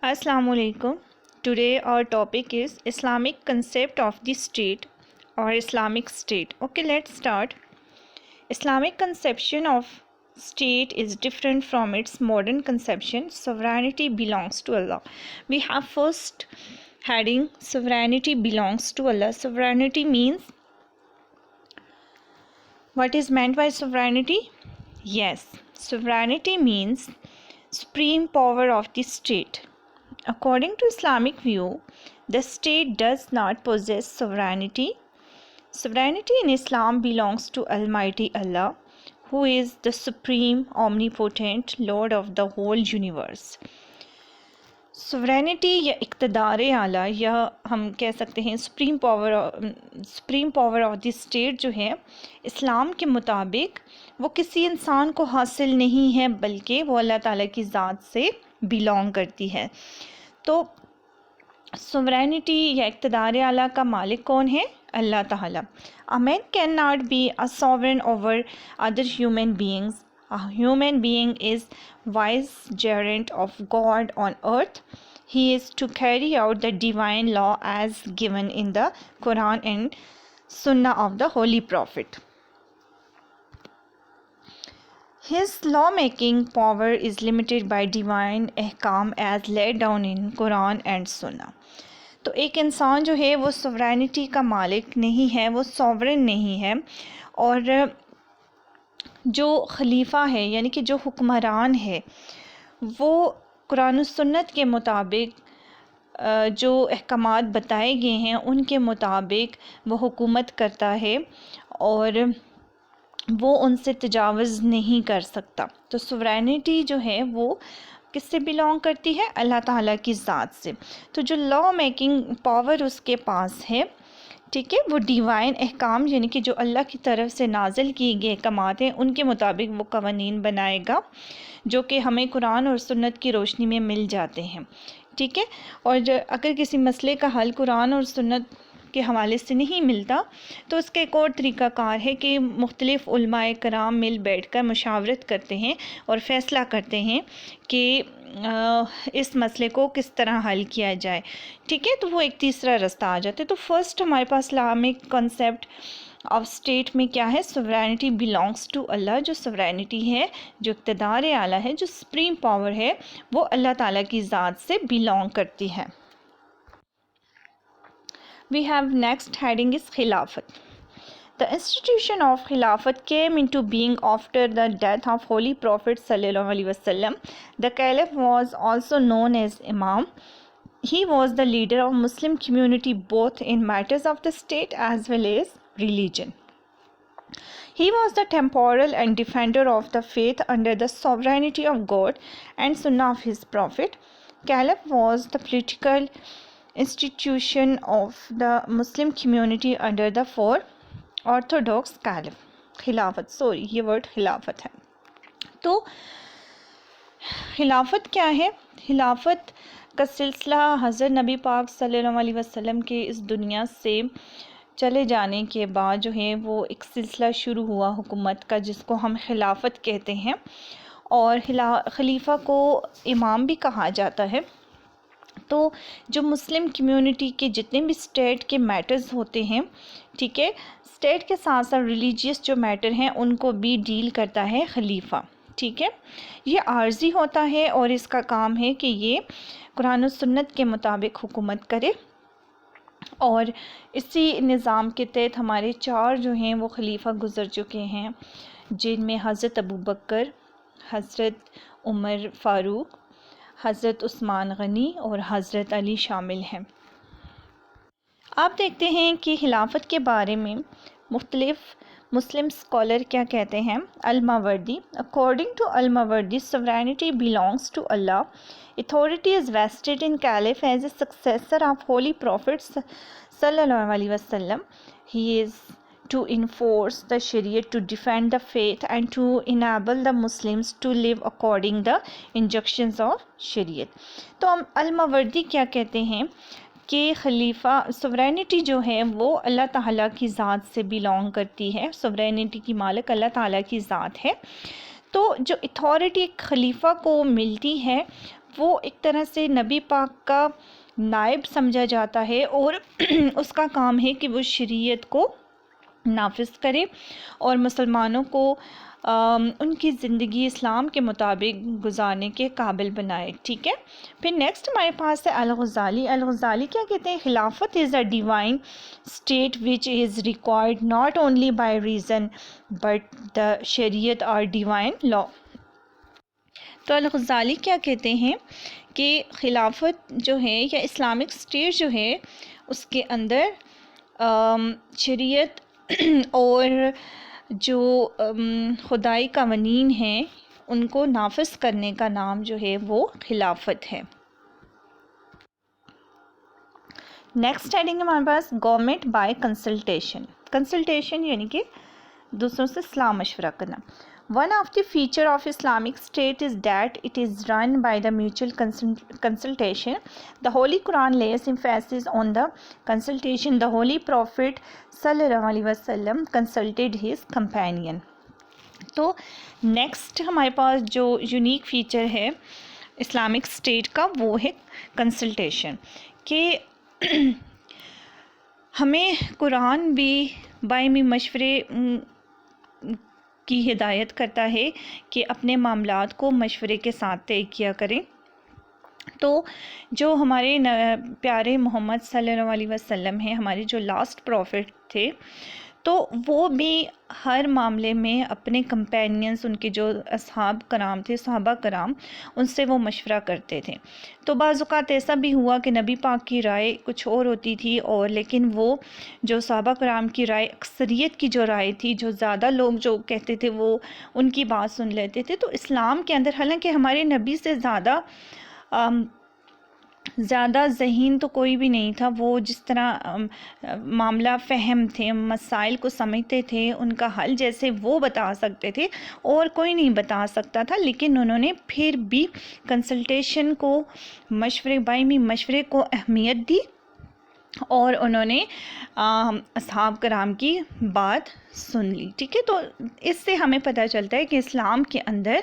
Assalamu alaikum. Today our topic is Islamic concept of the state or Islamic state. Okay, let's start. Islamic conception of state is different from its modern conception. Sovereignty belongs to Allah. We have first heading sovereignty belongs to Allah. Sovereignty means, what is meant by sovereignty? Yes, sovereignty means supreme power of the state. According to Islamic view, the state does not possess sovereignty. Sovereignty in Islam belongs to Almighty Allah, who is the supreme, omnipotent Lord of the whole universe. Sovereignty یا اقتدار اعلیٰ یا ہم کہہ سکتے ہیں supreme power of the state جو ہے اسلام کے مطابق وہ کسی انسان کو حاصل نہیں ہے بلکہ وہ اللہ تعالیٰ کی ذات سے بیلونگ کرتی ہے. تو سورینٹی یا اقتدار اعلیٰ کا مالک کون ہے؟ اللہ تعالیٰ. A man cannot be a sovereign over other human beings. A human being is vicegerent of God on earth. He is to carry out the divine law as given in the Quran and Sunnah of the Holy Prophet. His lawmaking power is limited by divine ahkam as laid down in Quran and Sunnah. تو ایک انسان جو ہے وہ sovereignty کا مالک نہیں ہے، وہ سوورن نہیں ہے، اور جو خلیفہ ہے یعنی کہ جو حکمران ہے وہ قرآن و سنت کے مطابق جو احکامات بتائے گئے ہیں ان کے مطابق وہ حکومت کرتا ہے اور وہ ان سے تجاوز نہیں کر سکتا. تو سورینٹی جو ہے وہ کس سے بیلونگ کرتی ہے؟ اللہ تعالیٰ کی ذات سے. تو جو لا میکنگ پاور اس کے پاس ہے، ٹھیک ہے، وہ ڈیوائن احکام یعنی کہ جو اللہ کی طرف سے نازل کیے گئے احکامات ہیں ان کے مطابق وہ قوانین بنائے گا جو کہ ہمیں قرآن اور سنت کی روشنی میں مل جاتے ہیں. ٹھیک ہے، اور اگر کسی مسئلے کا حل قرآن اور سنت کے حوالے سے نہیں ملتا تو اس کا ایک اور طریقہ کار ہے کہ مختلف علماء کرام مل بیٹھ کر مشاورت کرتے ہیں اور فیصلہ کرتے ہیں کہ اس مسئلے کو کس طرح حل کیا جائے. ٹھیک ہے، تو وہ ایک تیسرا رستہ آ جاتا ہے. تو فرسٹ ہمارے پاس اسلامک کنسیپٹ آف اسٹیٹ میں کیا ہے؟ سورینٹی بلانگس ٹو اللہ. جو سورینٹی ہے، جو اقتدار اعلیٰ ہے، جو سپریم پاور ہے، وہ اللہ تعالیٰ کی ذات سے بلانگ کرتی ہے. We have next heading is Khilafat. The institution of Khilafat came into being after the death of Holy Prophet sallallahu alaihi wasallam. The Caliph was also known as Imam. He was the leader of Muslim community both in matters of the state as well as religion. He was the temporal and defender of the faith under the sovereignty of God and Sunnah of his Prophet. Caliph was the political institution of the Muslim community under the four orthodox caliph. یہ word خلافت ہے. تو خلافت کیا ہے؟ خلافت کا سلسلہ حضرت نبی پاک صلی اللہ علیہ وسلم کے اس دنیا سے چلے جانے کے بعد جو ہے وہ ایک سلسلہ شروع ہوا حکومت کا جس کو ہم خلافت کہتے ہیں، اور خلیفہ کو امام بھی کہا جاتا ہے. تو جو مسلم کمیونٹی کے جتنے بھی اسٹیٹ کے میٹرز ہوتے ہیں، ٹھیک ہے، اسٹیٹ کے ساتھ ساتھ ریلیجیس جو میٹر ہیں ان کو بھی ڈیل کرتا ہے خلیفہ. ٹھیک ہے، یہ عارضی ہوتا ہے اور اس کا کام ہے کہ یہ قرآن و سنت کے مطابق حکومت کرے، اور اسی نظام کے تحت ہمارے 4 جو ہیں وہ خلیفہ گزر چکے ہیں، جن میں حضرت ابوبکر، حضرت عمر فاروق، حضرت عثمان غنی اور حضرت علی شامل ہیں. آپ دیکھتے ہیں کہ خلافت کے بارے میں مختلف مسلم اسکالر کیا کہتے ہیں. الماوردی. According to Al-Mawardi, sovereignty belongs to Allah. Authority is vested in Caliph as a successor of Holy Prophet sallallahu alaihi wasallam. He is to enforce the Shariat, to defend the faith and to enable the Muslims to live according the injunctions of Shariat. تو الماوردی کیا کہتے ہیں کہ خلیفہ sovereignty جو ہے وہ اللہ تعالیٰ کی ذات سے بیلونگ کرتی ہے. سورینٹی کی مالک اللہ تعالیٰ کی ذات ہے. تو جو اتھارٹی ایک خلیفہ کو ملتی ہے وہ ایک طرح سے نبی پاک کا نائب سمجھا جاتا ہے اور اس کا کام ہے کہ وہ شریعت کو نافذ کرے اور مسلمانوں کو ان کی زندگی اسلام کے مطابق گزارنے کے قابل بنائے. ٹھیک ہے. پھر نیکسٹ ہمارے پاس ہے الغزالی. الغزالی کیا کہتے ہیں؟ خلافت is a divine state which is required not only by reason but the شریعت اور ڈیوائن لا. تو الغزالی کیا کہتے ہیں کہ خلافت جو ہے یا اسلامک اسٹیٹ جو ہے اس کے اندر شریعت اور جو خدائی قوانین ہیں ان کو نافذ کرنے کا نام جو ہے وہ خلافت ہے. نیکسٹ ہیڈنگ ہمارے پاس گورنمنٹ بائی کنسلٹیشن. کنسلٹیشن یعنی کہ دوسروں سے صلاح مشورہ کرنا. One of the feature of Islamic State is that it is run by the mutual consultation. The Holy Quran lays emphasis on the consultation. The Holy Prophet sallallahu alaihi wasallam consulted his companion. تو next ہمارے پاس جو unique feature ہے Islamic state کا وہ ہے consultation, کہ ہمیں قرآن بھی باہمی مشورے کی ہدایت کرتا ہے کہ اپنے معاملات کو مشورے کے ساتھ طے کیا کریں. تو جو ہمارے پیارے محمد صلی اللہ علیہ وسلم ہیں، ہمارے جو لاسٹ پروفٹ تھے، تو وہ بھی ہر معاملے میں اپنے کمپینینز، ان کے جو اصحاب کرام تھے، صحابہ کرام، ان سے وہ مشورہ کرتے تھے. تو بعض اوقات ایسا بھی ہوا کہ نبی پاک کی رائے کچھ اور ہوتی تھی، اور لیکن وہ جو صحابہ کرام کی رائے، اکثریت کی جو رائے تھی، جو زیادہ لوگ جو کہتے تھے وہ ان کی بات سن لیتے تھے. تو اسلام کے اندر حالانکہ ہمارے نبی سے زیادہ ذہین تو کوئی بھی نہیں تھا، وہ جس طرح معاملہ فہم تھے، مسائل کو سمجھتے تھے، ان کا حل جیسے وہ بتا سکتے تھے اور کوئی نہیں بتا سکتا تھا، لیکن انہوں نے پھر بھی کنسلٹیشن کو، باہمی مشورے کو اہمیت دی اور انہوں نے اصحاب کرام کی بات سن لی. ٹھیک ہے. تو اس سے ہمیں پتہ چلتا ہے کہ اسلام کے اندر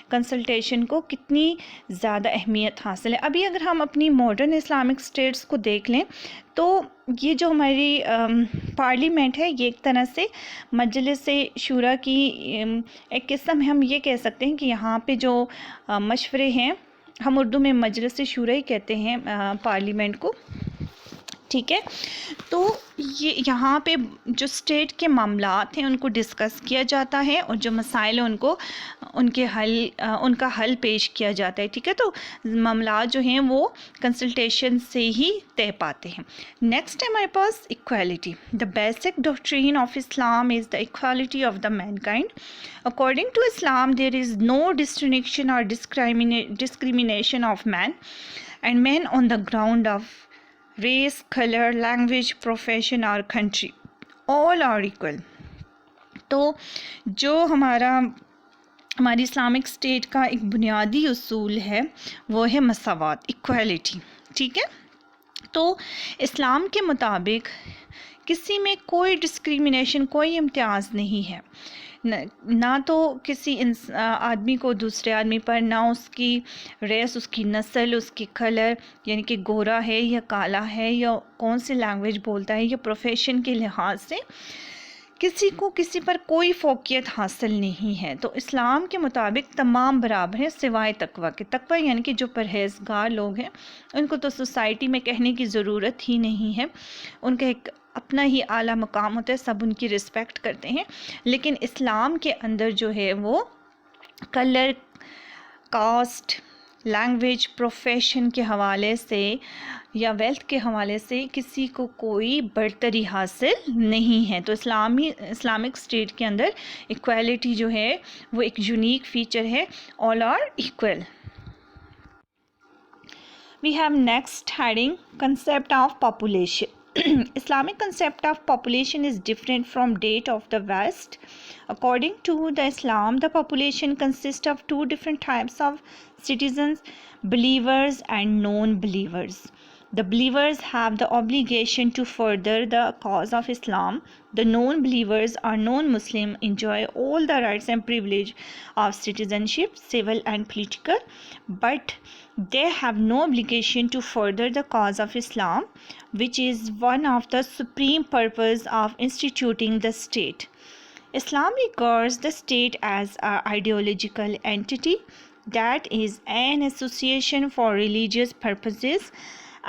کنسلٹیشن کو کتنی زیادہ اہمیت حاصل ہے. ابھی اگر ہم اپنی ماڈرن اسلامک اسٹیٹس کو دیکھ لیں تو یہ جو ہماری پارلیمنٹ ہے، یہ ایک طرح سے مجلس شورا کی ایک قسم ہے. ہم یہ کہہ سکتے ہیں کہ یہاں پہ جو مشورے ہیں، ہم اردو میں مجلس شورا ہی کہتے ہیں پارلیمنٹ کو. ٹھیک ہے. تو یہ یہاں پہ جو اسٹیٹ کے معاملات ہیں ان کو ڈسکس کیا جاتا ہے، اور جو مسائل ہیں ان کا حل پیش کیا جاتا ہے. ٹھیک ہے. تو معاملات جو ہیں وہ کنسلٹیشن سے ہی طے پاتے ہیں. نیکسٹ ہے ہمارے پاس equality. The basic doctrine of Islam is the equality of the mankind. According to Islam there is no distinction اور discrimination of man and man on the ground of race, color, language, profession or country. All are equal. تو جو ہماری Islamic state کا ایک بنیادی اصول ہے وہ ہے مساوات، ایکویلٹی. ٹھیک ہے. تو اسلام کے مطابق کسی میں کوئی ڈسکریمنیشن، کوئی امتیاز نہیں ہے، نہ تو کسی آدمی کو دوسرے آدمی پر، نہ اس کی ریس، اس کی نسل، اس کی کلر یعنی کہ گورا ہے یا کالا ہے یا کون سی لینگویج بولتا ہے، یا پروفیشن کے لحاظ سے کسی کو کسی پر کوئی فوقیت حاصل نہیں ہے. تو اسلام کے مطابق تمام برابر ہیں سوائے تقوی کے. تقوی یعنی کہ جو پرہیزگار لوگ ہیں ان کو تو سوسائٹی میں کہنے کی ضرورت ہی نہیں ہے، ان کا ایک اپنا ہی اعلیٰ مقام ہوتا ہے، سب ان کی رسپیکٹ کرتے ہیں. لیکن اسلام کے اندر جو ہے وہ کلر، کاسٹ، لینگویج، پروفیشن کے حوالے سے یا ویلتھ کے حوالے سے کسی کو کوئی برتری حاصل نہیں ہے. تو اسلامک اسٹیٹ کے اندر ایکویلٹی جو ہے وہ ایک یونیک فیچر ہے. All are equal. We have next heading concept of population. Islamic concept of population is different from that of the West. According to the Islam, the population consists of two different types of citizens, believers and non-believers. The believers have the obligation to further the cause of Islam. The non-believers or non-Muslim enjoy all the rights and privilege of citizenship, civil and political, but they have no obligation to further the cause of Islam, which is one of the supreme purpose of instituting the state. Islam regards the state as an ideological entity that is an association for religious purposes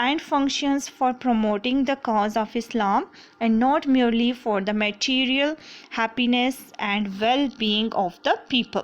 and functions for promoting the cause of Islam and not merely for the material happiness and well-being of the people.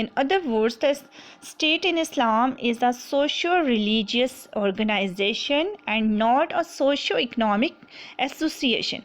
In other words, the state in Islam is a socio-religious organization and not a socio-economic association.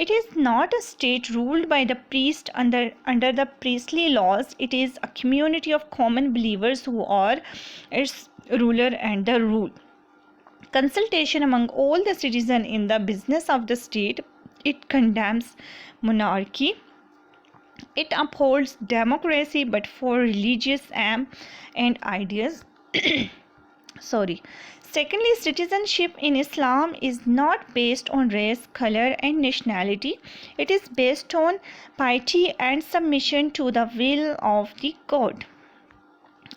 It is not a state ruled by the priest under the priestly laws. It is a community of common believers who are its ruler and the rule. Consultation among all the citizens in the business of the state. It condemns monarchy. It upholds democracy, but for religious aim and ideas. Secondly, citizenship in Islam is not based on race, color and nationality. It is based on piety and submission to the will of the God.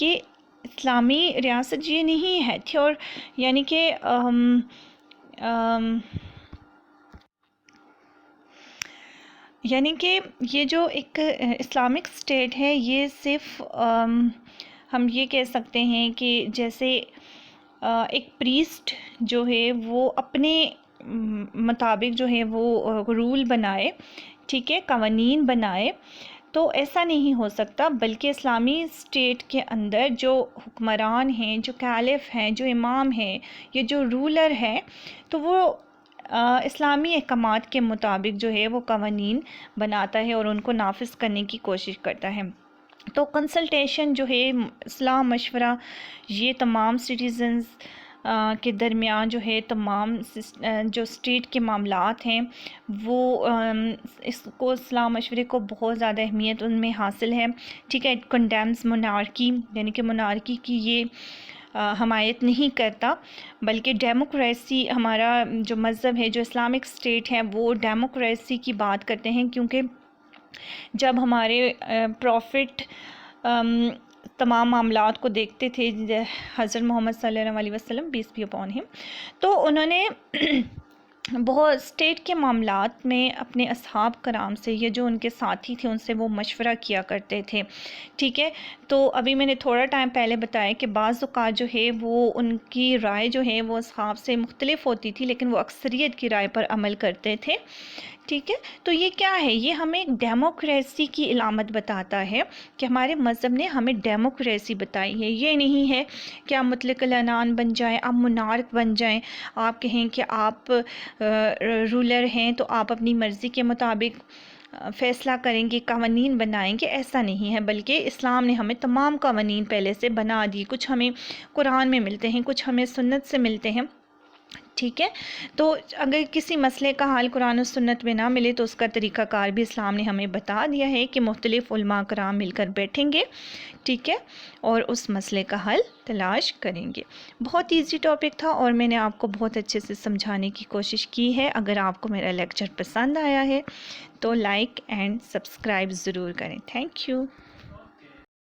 کہ اسلامی ریاست یہ نہیں ہے یعنی کہ یعنی کہ یہ جو ایک اسلامک اسٹیٹ ہے یہ صرف ہم یہ کہہ سکتے ہیں کہ جیسے ایک پریسٹ جو ہے وہ اپنے مطابق جو ہے وہ رول بنائے، ٹھیک ہے، قوانین بنائے، تو ایسا نہیں ہو سکتا، بلکہ اسلامی اسٹیٹ کے اندر جو حکمران ہیں، جو کیلف ہیں، جو امام ہیں یا جو رولر ہے، تو وہ اسلامی احکامات کے مطابق جو ہے وہ قوانین بناتا ہے اور ان کو نافذ کرنے کی کوشش کرتا ہے۔ تو کنسلٹیشن جو ہے، اصلاح مشورہ، یہ تمام سٹیزنز کے درمیان جو ہے تمام جو اسٹیٹ کے معاملات ہیں وہ اس کو اصلاح مشورے کو بہت زیادہ اہمیت ان میں حاصل ہے، ٹھیک ہے۔ اٹ کنڈیمز مونارکی، یعنی کہ مونارکی کی یہ حمایت نہیں کرتا، بلکہ ڈیموکریسی، ہمارا جو مذہب ہے، جو اسلامک اسٹیٹ ہے، وہ ڈیموکریسی کی بات کرتے ہیں، کیونکہ جب ہمارے پروفٹ تمام معاملات کو دیکھتے تھے، حضرت محمد صلی اللہ علیہ وسلم پیس بی اپون ہم، تو انہوں نے بہت اسٹیٹ کے معاملات میں اپنے اصحاب کرام سے یا جو ان کے ساتھی تھے ان سے وہ مشورہ کیا کرتے تھے، ٹھیک ہے۔ تو ابھی میں نے تھوڑا ٹائم پہلے بتایا کہ بعض اوقات جو ہے وہ ان کی رائے جو ہے وہ اصحاب سے مختلف ہوتی تھی، لیکن وہ اکثریت کی رائے پر عمل کرتے تھے، ٹھیک ہے۔ تو یہ کیا ہے؟ یہ ہمیں ایک ڈیموکریسی کی علامت بتاتا ہے کہ ہمارے مذہب نے ہمیں ڈیموکریسی بتائی ہے۔ یہ نہیں ہے کہ آپ مطلق العنان بن جائیں، آپ منارک بن جائیں، آپ کہیں کہ آپ رولر ہیں تو آپ اپنی مرضی کے مطابق فیصلہ کریں گے، قوانین بنائیں گے، ایسا نہیں ہے، بلکہ اسلام نے ہمیں تمام قوانین پہلے سے بنا دی، کچھ ہمیں قرآن میں ملتے ہیں، کچھ ہمیں سنت سے ملتے ہیں، ٹھیک ہے۔ تو اگر کسی مسئلے کا حل قرآن و سنت میں نہ ملے تو اس کا طریقہ کار بھی اسلام نے ہمیں بتا دیا ہے کہ مختلف علماء کرام مل کر بیٹھیں گے، ٹھیک ہے، اور اس مسئلے کا حل تلاش کریں گے۔ بہت ایزی ٹاپک تھا اور میں نے آپ کو بہت اچھے سے سمجھانے کی کوشش کی ہے۔ اگر آپ کو میرا لیکچر پسند آیا ہے تو لائک اینڈ سبسکرائب ضرور کریں۔ Thank you.